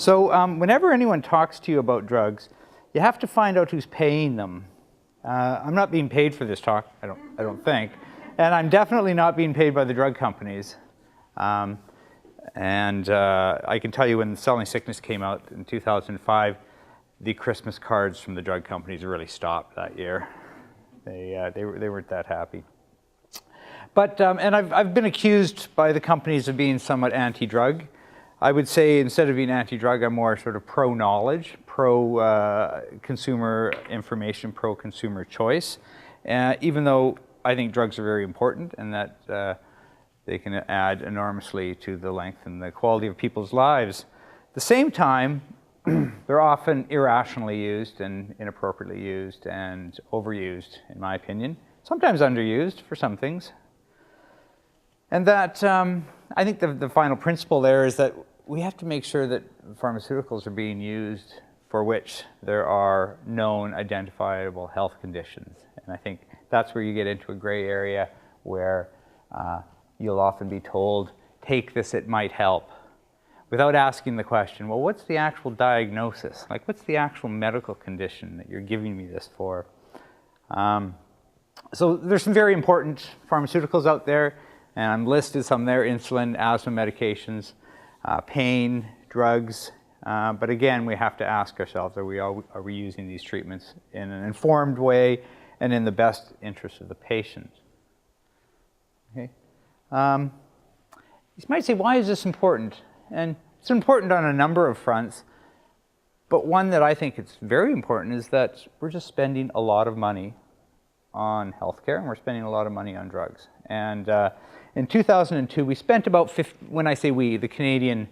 So whenever anyone talks to you about drugs, you have to find out who's paying them. I'm not being paid for this talk, I don't think. And I'm definitely not being paid by the drug companies. I can tell you when Selling Sickness came out in 2005, the Christmas cards from the drug companies really stopped that year. They weren't that happy. But, and I've been accused by the companies of being somewhat anti-drug. I would say instead of being anti-drug, I'm more sort of pro-knowledge, pro-consumer information, pro-consumer choice. Even though I think drugs are very important and that they can add enormously to the length and the quality of people's lives. At the same time, they're often irrationally used and inappropriately used and overused, in my opinion. Sometimes underused for some things. And that, I think the final principle there is that we have to make sure that pharmaceuticals are being used for which there are known identifiable health conditions. And I think that's where you get into a gray area where you'll often be told, take this, it might help, without asking the question, well, what's the actual diagnosis? Like, what's the actual medical condition that you're giving me this for? So there's some very important pharmaceuticals out there, and I'm listed some there: insulin, asthma medications, pain, drugs. But again, we have to ask ourselves, are we using these treatments in an informed way and in the best interest of the patient? Okay. You might say, why is this important? And it's important on a number of fronts, but one that I think is very important is that we're just spending a lot of money on healthcare, and we're spending a lot of money on drugs. And in 2002, we spent about, when I say we, the Canadian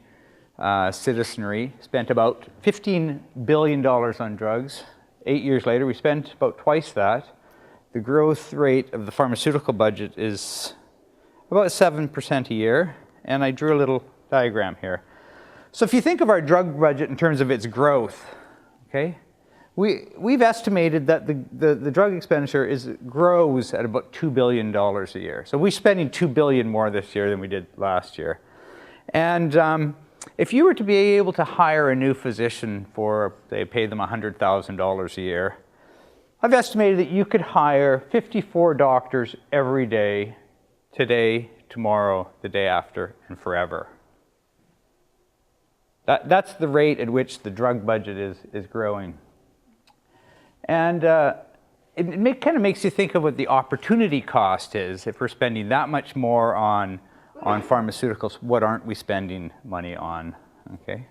citizenry spent about $15 billion on drugs. 8 years later, we spent about twice that. The growth rate of the pharmaceutical budget is about 7% a year, and I drew a little diagram here. So if you think of our drug budget in terms of its growth, okay, we've estimated that the drug expenditure grows at about $2 billion a year. So we're spending $2 billion more this year than we did last year. And if you were to be able to hire a new physician for, say, pay them $100,000 a year, I've estimated that you could hire 54 doctors every day, today, tomorrow, the day after, and forever. That's the rate at which the drug budget is growing. And it kind of makes you think of what the opportunity cost is. If we're spending that much more on pharmaceuticals, what aren't we spending money on? Okay.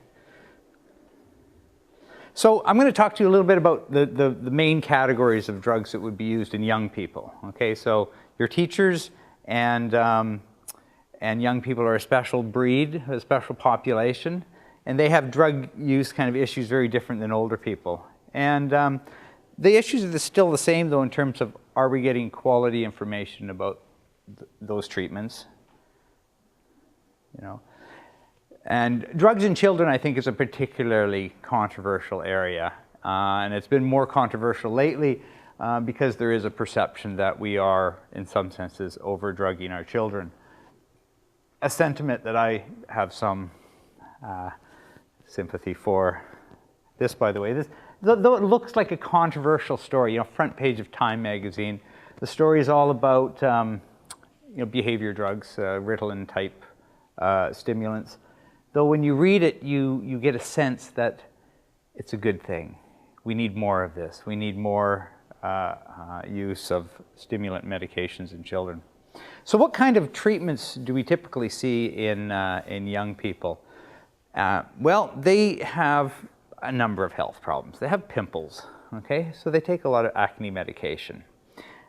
So I'm going to talk to you a little bit about the main categories of drugs that would be used in young people. Okay, so your teachers and young people are a special breed, a special population, and they have drug use kind of issues very different than older people. And the issues are still the same, though, in terms of, are we getting quality information about those treatments? You know, and drugs in children, I think, is a particularly controversial area, and it's been more controversial lately because there is a perception that we are, in some senses, over-drugging our children. A sentiment that I have some sympathy for. This, by the way, though it looks like a controversial story, you know, front page of Time magazine, the story is all about behavior drugs, Ritalin-type stimulants. Though when you read it, you get a sense that it's a good thing. We need more of this. We need more use of stimulant medications in children. So what kind of treatments do we typically see in young people? Well, they have a number of health problems. They have pimples, okay? So they take a lot of acne medication.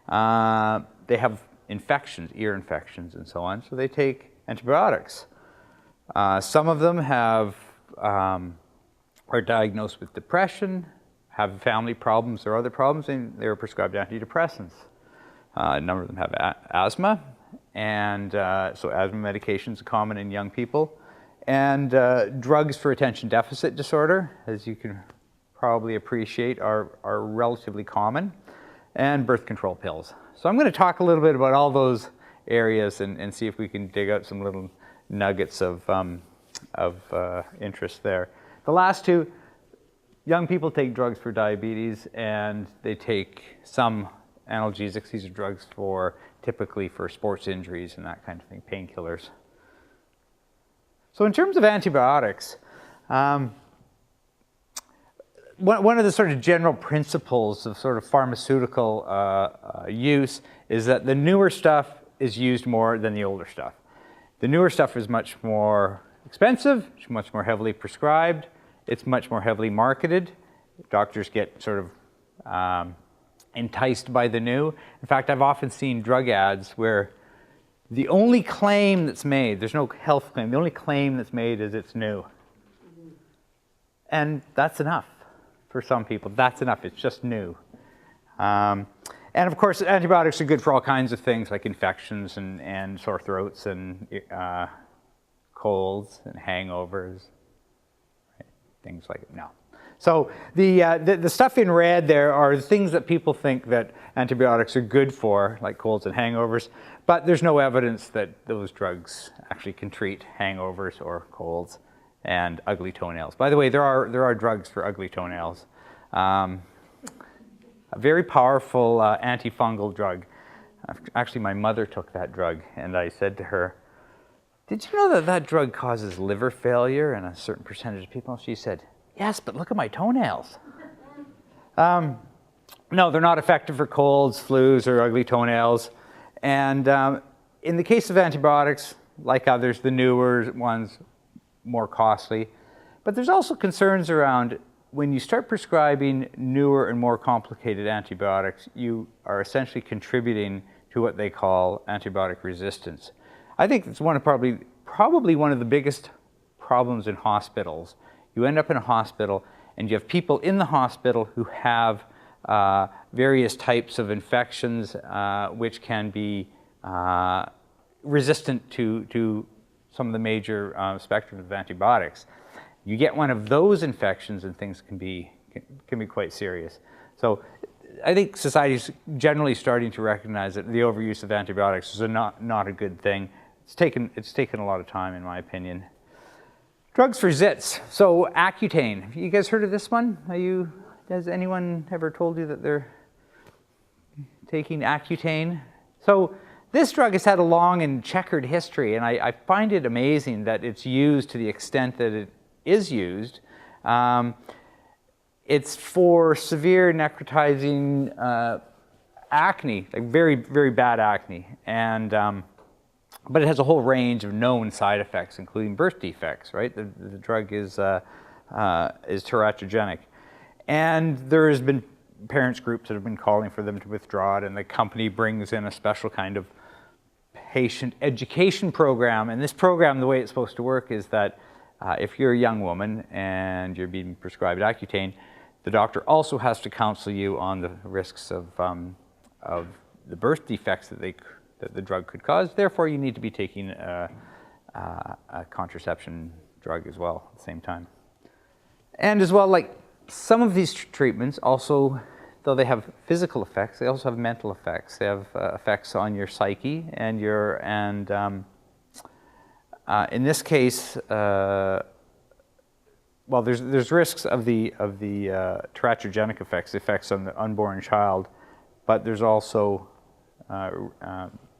They have infections, ear infections and so on, so they take antibiotics. Some of them are diagnosed with depression, have family problems or other problems, and they're prescribed antidepressants. A number of them have asthma, and so asthma medications are common in young people. And drugs for attention deficit disorder, as you can probably appreciate, are relatively common, and birth control pills. So I'm going to talk a little bit about all those areas and see if we can dig out some little nuggets of interest there. The last two, young people take drugs for diabetes, and they take some analgesics. These are drugs typically for sports injuries and that kind of thing, painkillers. So in terms of antibiotics, one of the sort of general principles of sort of pharmaceutical use is that the newer stuff is used more than the older stuff. The newer stuff is much more expensive, it's much more heavily prescribed, it's much more heavily marketed. Doctors get sort of enticed by the new. In fact, I've often seen drug ads where the only claim that's made, there's no health claim, the only claim that's made is it's new. And that's enough for some people. That's enough, it's just new. And of course, antibiotics are good for all kinds of things like infections and sore throats and colds and hangovers, right? Things like no. So the stuff in red there are the things that people think that antibiotics are good for, like colds and hangovers, but there's no evidence that those drugs actually can treat hangovers or colds and ugly toenails. By the way, there are drugs for ugly toenails. A very powerful antifungal drug. Actually, my mother took that drug, and I said to her, "Did you know that that drug causes liver failure in a certain percentage of people?" She said, "Yes, but look at my toenails." No, they're not effective for colds, flus, or ugly toenails. And in the case of antibiotics, like others, the newer ones, more costly. But there's also concerns around when you start prescribing newer and more complicated antibiotics, you are essentially contributing to what they call antibiotic resistance. I think it's probably one of the biggest problems in hospitals. You end up in a hospital and you have people in the hospital who have various types of infections which can be resistant to some of the major spectrum of antibiotics. You get one of those infections and things can be quite serious. So I think society's generally starting to recognize that the overuse of antibiotics is not a good thing. It's taken a lot of time, in my opinion. Drugs for zits. So Accutane. Have you guys heard of this one? Has anyone ever told you that they're taking Accutane? So this drug has had a long and checkered history, and I find it amazing that it's used to the extent that it is used. It's for severe necrotizing acne, like very, very bad acne. And but it has a whole range of known side effects, including birth defects, right? The drug is teratogenic. And there has been parents groups that have been calling for them to withdraw it, and the company brings in a special kind of patient education program. And this program, the way it's supposed to work is that if you're a young woman and you're being prescribed Accutane, the doctor also has to counsel you on the risks of the birth defects that the drug could cause. Therefore, you need to be taking a contraception drug as well at the same time. And as well, like some of these treatments also, though they have physical effects, they also have mental effects. They have effects on your psyche and in this case, well, there's risks of the teratogenic effects on the unborn child, but there's also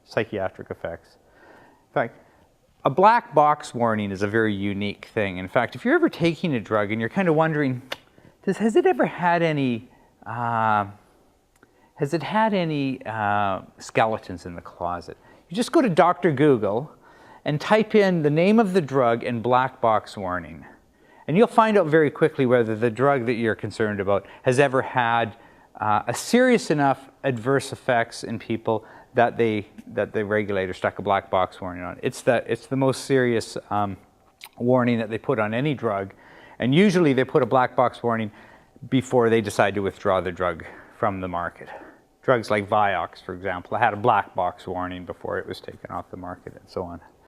psychiatric effects. In fact, a black box warning is a very unique thing. In fact, if you're ever taking a drug and you're kind of wondering, has it ever had any skeletons in the closet? You just go to Dr. Google and type in the name of the drug and black box warning. And you'll find out very quickly whether the drug that you're concerned about has ever had a serious enough adverse effects in people that the regulator stuck a black box warning on. It's the most serious warning that they put on any drug. And usually they put a black box warning before they decide to withdraw the drug from the market. Drugs like Vioxx, for example, had a black box warning before it was taken off the market and so on.